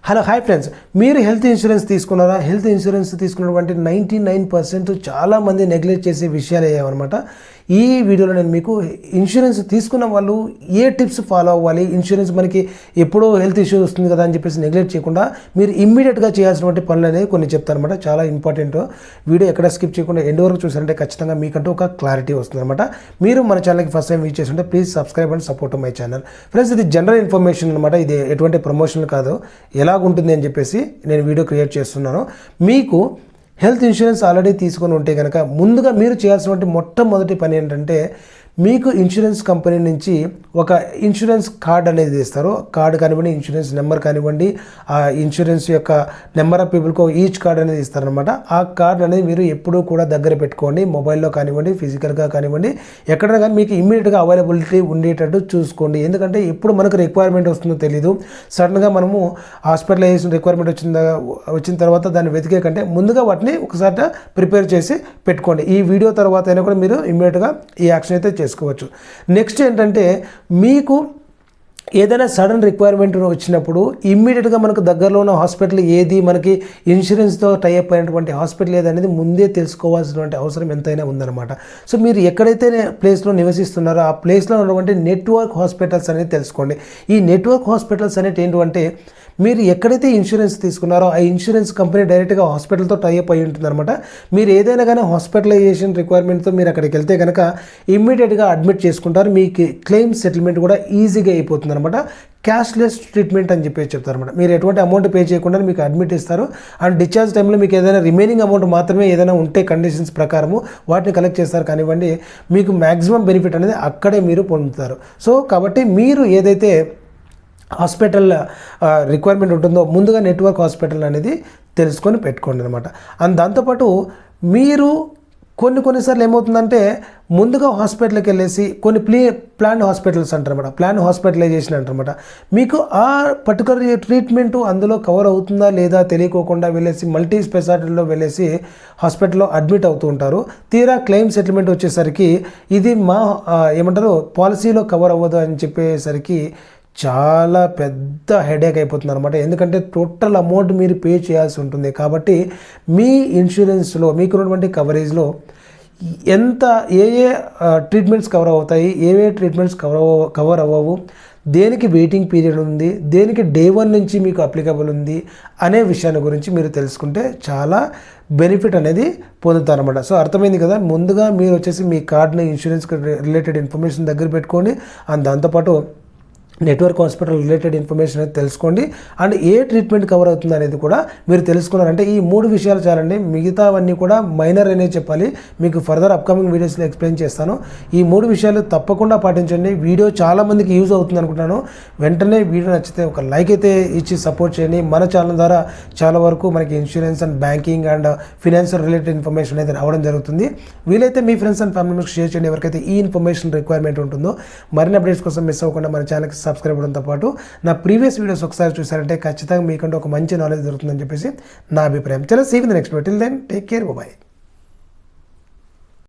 Hello hi friends, మీరు health insurance తీసుకున్నారా? Health insurance తీసుకున్నటువంటి 99% చాలామంది నెగ్లెక్ట్ చేసే విషయాలు ఏమన్నమాట. ఈ వీడియోలో నేను మీకు ఇన్సూరెన్స్ తీసుకున్న వాళ్ళు ఏ టిప్స్ ఫాలో అవ్వాలి, ఇన్సూరెన్స్ మనకి ఎప్పుడో హెల్త్ ఇష్యూ వస్తుంది కదా అని చెప్పేసి నెగ్లెక్ట్ చేయకుండా మీరు ఇమ్మీడియట్గా చేయాల్సినటువంటి పనులు అనేది కొన్ని చెప్తాను అనమాట. చాలా ఇంపార్టెంట్. వీడియో ఎక్కడ స్కిప్ చేయకుండా ఎండ్ వరకు చూసారంటే ఖచ్చితంగా మీకంటూ ఒక క్లారిటీ వస్తుంది అనమాట. మీరు మన ఛానల్కి ఫస్ట్ టైం విజిట్ చేస్తుంటే please subscribe and support my channel. Friends, ఇది జనరల్ ఇన్ఫర్మేషన్ అనమాట. ఇది ఎటువంటి ప్రమోషన్ కాదు. ఎలాగుంటుంది అని చెప్పేసి నేను వీడియో క్రియేట్ చేస్తున్నాను. మీకు హెల్త్ ఇన్సూరెన్స్ ఆల్రెడీ తీసుకొని ఉంటే కనుక ముందుగా మీరు చేయాల్సినటువంటి మొట్టమొదటి పని ఏంటంటే, మీకు ఇన్సూరెన్స్ కంపెనీ నుంచి ఒక ఇన్సూరెన్స్ కార్డ్ అనేది ఇస్తారు. కార్డు కానివ్వండి, ఇన్సూరెన్స్ నెంబర్ కానివ్వండి, ఆ ఇన్సూరెన్స్ యొక్క నెంబర్ ఆఫ్ పీపుల్కి ఈచ్ కార్డ్ అనేది ఇస్తారనమాట. ఆ కార్డ్ అనేది మీరు ఎప్పుడూ కూడా దగ్గర పెట్టుకోండి. మొబైల్లో కానివ్వండి, ఫిజికల్గా కానివ్వండి, ఎక్కడైనా కానీ మీకు ఇమ్మీడియట్గా అవైలబిలిటీ ఉండేటట్టు చూసుకోండి. ఎందుకంటే ఎప్పుడు మనకు రిక్వైర్మెంట్ వస్తుందో తెలీదు. సడన్గా మనము హాస్పిటలైజేషన్ రిక్వైర్మెంట్ వచ్చిన తర్వాత దాన్ని వెతికే కంటే ముందుగా వాటిని ఒకసారి ప్రిపేర్ చేసి పెట్టుకోండి. ఈ వీడియో తర్వాత అయినా కూడా మీరు ఇమ్మీడియట్గా ఈ యాక్షన్ అయితే చేసుకోవచ్చు. నెక్స్ట్ ఏంటంటే, మీకు ఏదైనా సడన్ రిక్వైర్మెంట్ వచ్చినప్పుడు ఇమ్మీడియట్గా మనకు దగ్గరలో ఉన్న హాస్పిటల్ ఏది, మనకి ఇన్సూరెన్స్తో టైఅప్ అయినటువంటి హాస్పిటల్ ఏదనేది ముందే తెలుసుకోవాల్సినటువంటి అవసరం ఎంతైనా ఉందన్నమాట. సో మీరు ఎక్కడైతే ప్లేస్లో నివసిస్తున్నారో ఆ ప్లేస్లో ఉన్నటువంటి నెట్వర్క్ హాస్పిటల్స్ అనేది తెలుసుకోండి. ఈ నెట్వర్క్ హాస్పిటల్స్ అనేవి ఏంటంటే, మీరు ఎక్కడైతే ఇన్సూరెన్స్ తీసుకున్నారో ఆ ఇన్సూరెన్స్ కంపెనీ డైరెక్ట్గా హాస్పిటల్తో టైఅప్ అయి ఉంటుందన్నమాట. మీరు ఏదైనా కానీ హాస్పిటలైజేషన్ రిక్వైర్మెంట్తో మీరు అక్కడికి వెళ్తే కనుక ఇమ్మీడియట్గా అడ్మిట్ చేసుకుంటారు. మీకు క్లెయిమ్ సెటిల్మెంట్ కూడా ఈజీగా అయిపోతుంది అనమాట. క్యాష్లెస్ ట్రీట్మెంట్ అని చెప్పేసి చెప్తారనమాట. మీరు ఎటువంటి అమౌంట్ పే చేయకుండా మీకు అడ్మిట్ ఇస్తారు. అండ్ డిశ్చార్జ్ టైంలో మీకు ఏదైనా రిమైనింగ్ అమౌంట్ మాత్రమే ఏదైనా ఉంటే కండిషన్స్ ప్రకారము వాటిని కలెక్ట్ చేస్తారు కానివ్వండి. మీకు మ్యాక్సిమం బెనిఫిట్ అనేది అక్కడే మీరు పొందుతారు. సో కాబట్టి మీరు ఏదైతే హాస్పిటల్ రిక్వైర్మెంట్ ఉంటుందో ముందుగా నెట్వర్క్ హాస్పిటల్ అనేది తెలుసుకొని పెట్టుకోండి అనమాట. అండ్ దాంతోపాటు మీరు కొన్నిసార్లు ఏమవుతుందంటే, ముందుగా హాస్పిటల్కి వెళ్ళేసి కొన్ని ప్లాన్ హాస్పిటల్స్ అంటారన్నమాట, ప్లాన్ హాస్పిటలైజేషన్ అంటారన్నమాట. మీకు ఆ పర్టికులర్ ట్రీట్మెంట్ అందులో కవర్ అవుతుందా లేదా తెలియకోకుండా వెళ్ళేసి మల్టీ స్పెషాలిటీలో వెళ్ళేసి హాస్పిటల్లో అడ్మిట్ అవుతూ ఉంటారు. తీరా క్లెయిమ్ సెటిల్మెంట్ వచ్చేసరికి ఇది మా ఏమంటారు పాలసీలో కవర్ అవ్వదు అని చెప్పేసరికి చాలా పెద్ద హెడేక్ అయిపోతుంది అనమాట. ఎందుకంటే టోటల్ అమౌంట్ మీరు పే చేయాల్సి ఉంటుంది. కాబట్టి మీ ఇన్సూరెన్స్లో మీకున్నటువంటి కవరేజ్లో ఎంత ఏ ట్రీట్మెంట్స్ కవర్ అవుతాయి, ఏ ట్రీట్మెంట్స్ కవర్ అవ్వవు, దేనికి వెయిటింగ్ పీరియడ్ ఉంది, దేనికి డే 1 నుంచి మీకు అప్లికబుల్ ఉంది అనే విషయాన్ని గురించి మీరు తెలుసుకుంటే చాలా బెనిఫిట్ అనేది పొందుతారన్నమాట. సో అర్థమైంది కదా. ముందుగా మీరు వచ్చేసి మీ కార్డ్ని ఇన్సూరెన్స్కి రిలేటెడ్ ఇన్ఫర్మేషన్ దగ్గర పెట్టుకోండి. అండ్ దాంతోపాటు నెట్వర్క్ హాస్పిటల్ రిలేటెడ్ ఇన్ఫర్మేషన్ అనేది తెలుసుకోండి. అండ్ ఏ ట్రీట్మెంట్ కవర్ అవుతుంది అనేది కూడా మీరు తెలుసుకున్నారంటే ఈ 3 విషయాలు చాలండి. మిగతావన్నీ కూడా మైనర్ అనే చెప్పాలి. మీకు ఫర్దర్ అప్కమింగ్ వీడియోస్లో ఎక్స్ప్లెయిన్ చేస్తాను. ఈ 3 విషయాలు తప్పకుండా పాటించండి. వీడియో చాలామందికి యూజ్ అవుతుంది అనుకుంటున్నాను. వెంటనే వీడియో నచ్చితే ఒక లైక్ అయితే ఇచ్చి సపోర్ట్ చేయండి. మన ఛానల్ ద్వారా చాలా వరకు మనకి insurance and banking and financial related information అనేది రావడం జరుగుతుంది. వీలైతే మీ friends and family members share చేయండి ఎవరికైతే ఈ ఇన్ఫర్మేషన్ రిక్వైర్మెంట్ ఉంటుందో. మరిన్ని అప్డేట్స్ కోసం మిస్ అవ్వకుండా మన ఛానల్కి సబ్స్క్రైబ్ అవ్వడంతో పాటు నా ప్రీవియస్ వీడియోస్ ఒకసారి చూసారంటే ఖచ్చితంగా మీకంటే ఒక మంచి నాలెడ్జ్ దొరుకుతుందని చెప్పేసి నా అభిప్రాయం. చలో, see you in the next video. Till then take care, by.